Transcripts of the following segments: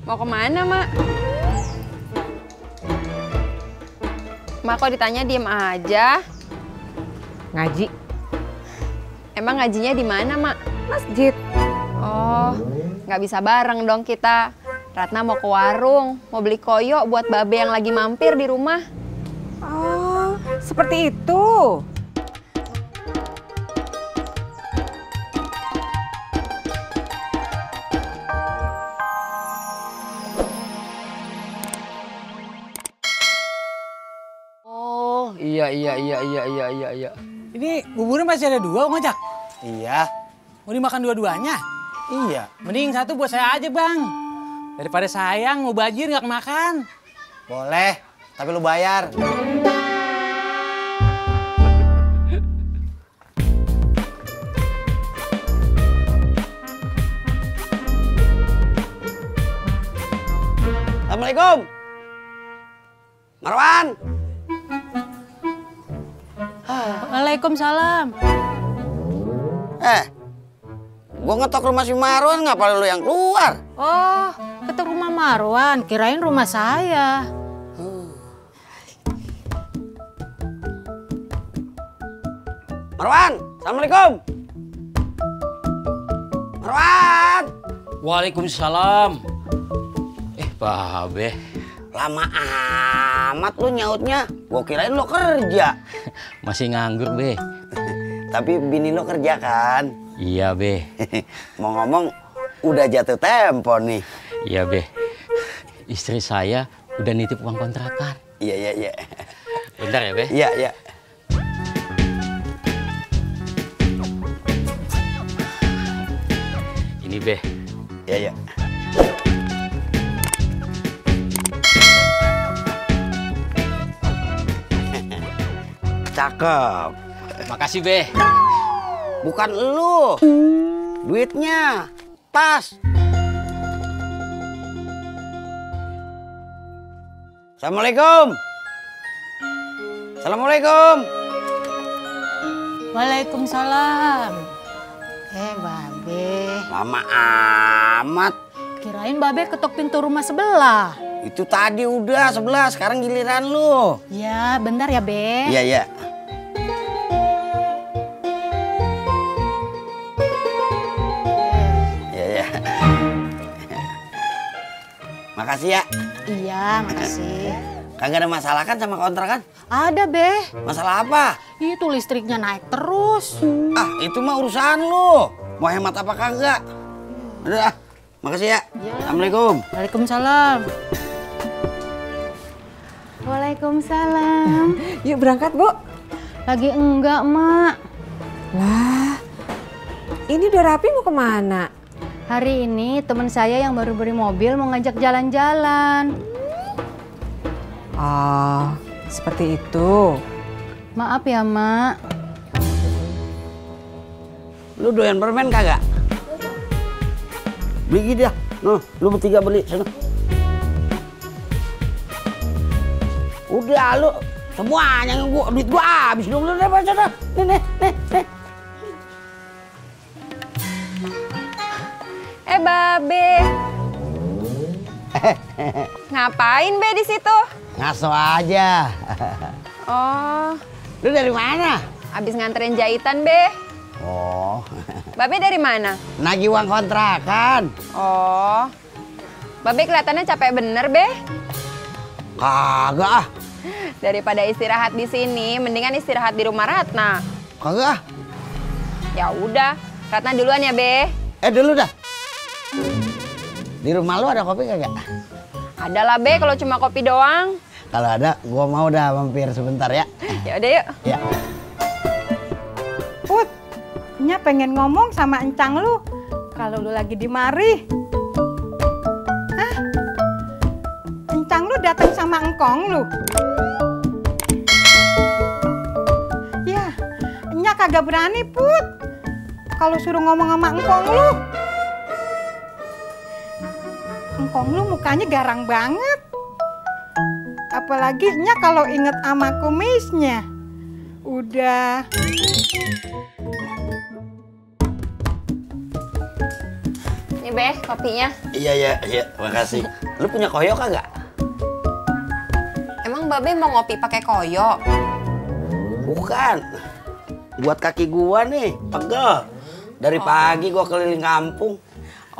Mau kemana, Mak? Mak kok ditanya diem aja? Ngaji. Emang ngajinya di mana, Mak? Masjid. Oh, nggak bisa bareng dong kita. Ratna mau ke warung, mau beli koyo buat babe yang lagi mampir di rumah. Oh, seperti itu. Oh, iya. Ini buburnya masih ada 2, Bang Ojak? Iya. Mau dimakan dua-duanya? Iya. Mending 1 buat saya aja, Bang. Daripada sayang, mau bajir nggak kemakan. Boleh, tapi lu bayar. Assalamualaikum. Marwan. Waalaikumsalam. Gua ngetok rumah si Marwan, ngapa lu yang keluar? Oh, ketuk rumah Marwan, kirain rumah saya. Marwan, assalamualaikum. Marwan. Waalaikumsalam. Babe. Lama amat lu nyautnya. Gua kirain lo kerja. Masih nganggur, Be. Tapi bini lo kerja kan? Iya, Be. Mau ngomong, udah jatuh tempo nih. Iya, Be. Istri saya udah nitip uang kontrakan. Iya. Bentar ya, Be? Iya. Ini, Be. Iya. Cakep. Makasih, Be. Bukan lu. Duitnya pas. Assalamualaikum. Assalamualaikum. Waalaikumsalam. Babe. Lama amat. Kirain Babe ketok pintu rumah sebelah. Itu tadi udah 11, sekarang giliran lu. Ya, bentar ya, Be. Iya. Iya. Makasih ya. Iya, makasih. Kagak ada masalah kan sama kontrakan? Ada, Be. Masalah apa? Itu listriknya naik terus. Itu mah urusan lu. Mau hemat apa kagak? Udah, makasih ya. Assalamualaikum. Waalaikumsalam. Waalaikumsalam. Yuk berangkat, Bu. Lagi enggak, Mak. Lah, ini udah rapi mau kemana? Hari ini teman saya yang baru beli mobil mau ngajak jalan-jalan. Oh, seperti itu. Maaf ya, Mak. Lu doyan permen kagak? Beli dah. Noh, lu bertiga beli sana. Udah lu semuanya duit gua habis dong lu dapat sana. Nih. Babe. Ngapain, Be, di situ? Ngaso aja. Oh, Lu dari mana? abis nganterin jahitan, Be. Oh, Babe dari mana? nagih uang kontrakan. Oh, Babe kelihatannya capek bener, Be. Kagak ah. Daripada istirahat di sini, mendingan istirahat di rumah Ratna. Kagak ah. Ya udah, Ratna duluan ya, Be. Dulu dah. Di rumah lu ada kopi kagak? Ada lah, Be, kalau cuma kopi doang. Kalau ada, gua mau dah mampir sebentar ya. Ya udah yuk. Ya. Put, Nya pengen ngomong sama encang lu kalau lu lagi di mari. Hah? Encang lu datang sama engkong lu. Ya, Nya kagak berani, Put. Kalau suruh ngomong sama engkong lu. Engkong lu mukanya garang banget. Apalagi Nya kalau inget sama kumisnya. Udah. Ini Nih Beh, kopinya. Iya, makasih. Lu punya koyo kagak? Emang Babe mau ngopi pakai koyo? Bukan. Buat kaki gua nih, pegel. Dari pagi gua keliling kampung.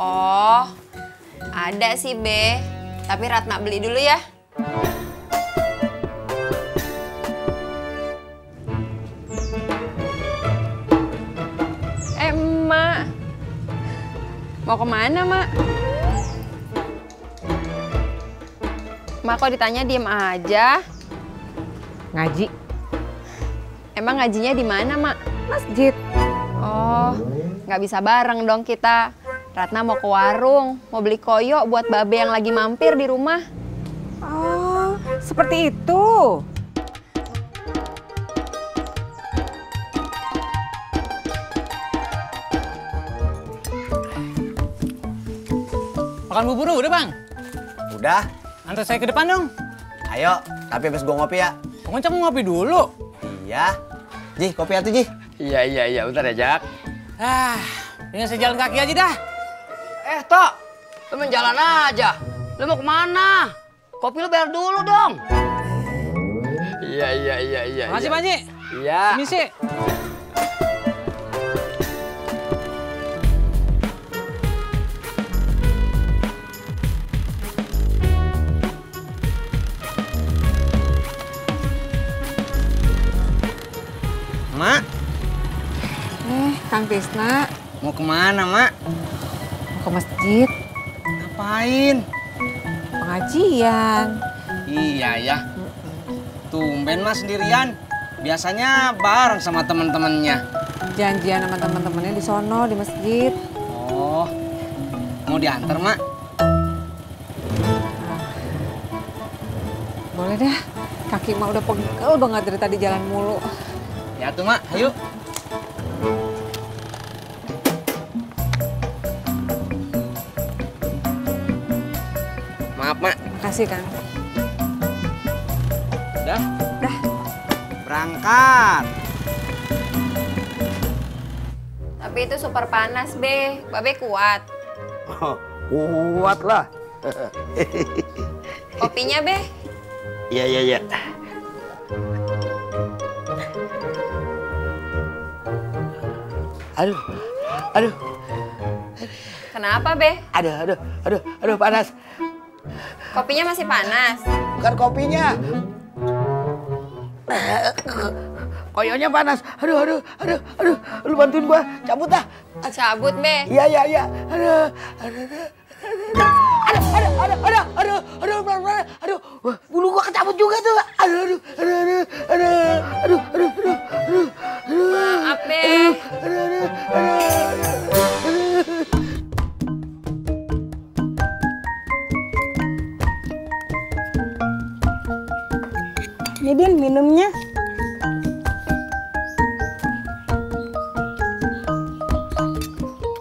Oh, ada sih Be. Tapi Ratna beli dulu ya. Mak. Mau kemana, Mak? Mak kok ditanya diem aja? Ngaji. Emang ngajinya di mana, Mak? Masjid. Oh, nggak bisa bareng dong kita. Ratna mau ke warung, mau beli koyo buat Babe yang lagi mampir di rumah. Oh, seperti itu. Makan bubur udah bang? Udah, Antar saya ke depan dong. ayo. Tapi habis gua ngopi ya. Kok Ngocak mau ngopi dulu? Iya. Ji, kopi atuh, Ji. Iya, bentar ya, Jak. Dengan saya jalan kaki aja dah. Tok, lu main jalan aja. Lu mau kemana? Kopi lu bayar dulu dong. Iya. Makasih Pak Haji. Iya. Misi. Mak, Kang Tisna mau kemana, Mak? mau ke masjid, Ngapain? pengajian. Iya ya. Tumben Mas sendirian. Biasanya bareng sama teman-temannya. Janjian sama teman-temannya di sono di masjid. Oh, mau diantar, Mak? Boleh dah. Kaki mah udah pegel banget dari tadi jalan mulu. Ya tuh, Mak. Ayo. Maaf, Mak. Makasih, Kang. Udah? Udah. Berangkat. Tapi itu super panas, Be. Babe kuat. Oh, kuat lah. Kopinya, Be. Iya. Aduh. Kenapa, Be? Aduh, panas. Kopinya masih panas. Bukan kopinya. Koyonya panas. Aduh. Lu bantuin gua, cabut dah. Cabut, Be. Iya. Aduh, pelan-pelan. Aduh, bulu gua kecabut juga tuh. Aduh. Maaf, Be. Ini Din minumnya.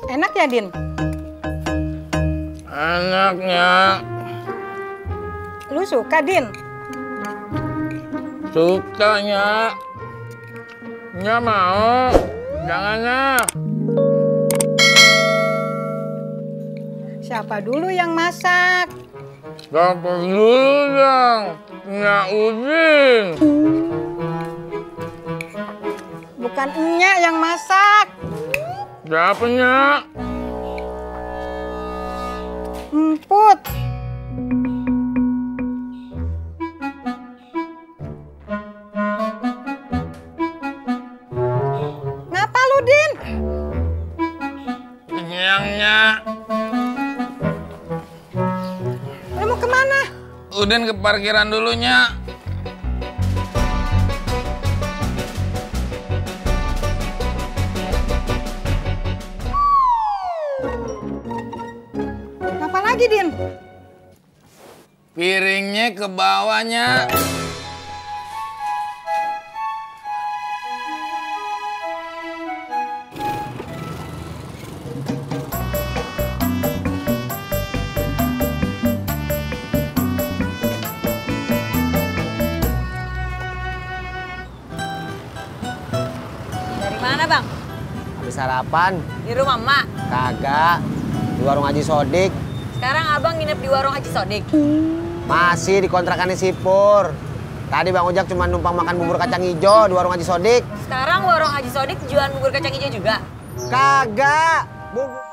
Enak ya Din? Anaknya Lu suka Din? sukanya nggak mau, jangannya. Siapa dulu yang masak? Gak perlu dong, nggak Udin. Bukan Enya yang masak. Siapanya? Emput. Ngapa lu Din? Nyangnya. Lu mau kemana? Udin ke parkiran dulunya. Apa lagi Din? Piringnya ke bawahnya. Dari mana, Bang? Habis sarapan? Di rumah Mak. Kagak. Di Di warung Haji Sodik. Sekarang abang nginep di warung Haji Sodik? Masih di kontrakannya Sipur. Tadi Bang Ojak cuma numpang makan bubur kacang hijau di warung Haji Sodik. Sekarang warung Haji Sodik jualan bubur kacang hijau juga? Kagak. Bubur